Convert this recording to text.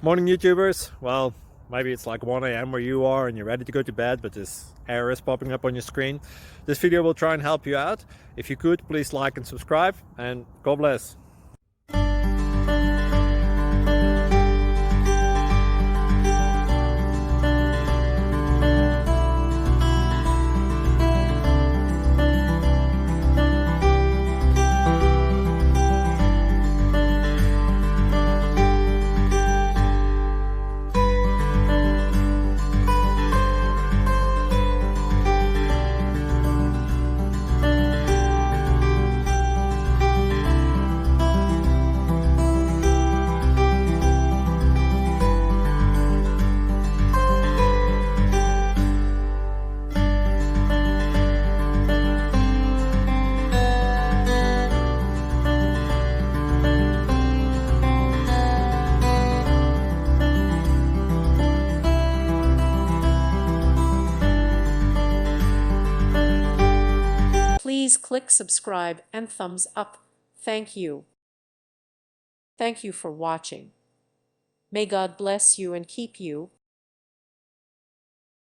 Morning YouTubers. Well, maybe it's like 1 a.m. where you are and you're ready to go to bed, but this error is popping up on your screen. This video will try and help you out. If you could, please like and subscribe, and God bless. Please click subscribe and thumbs up. Thank you. Thank you for watching. May God bless you and keep you.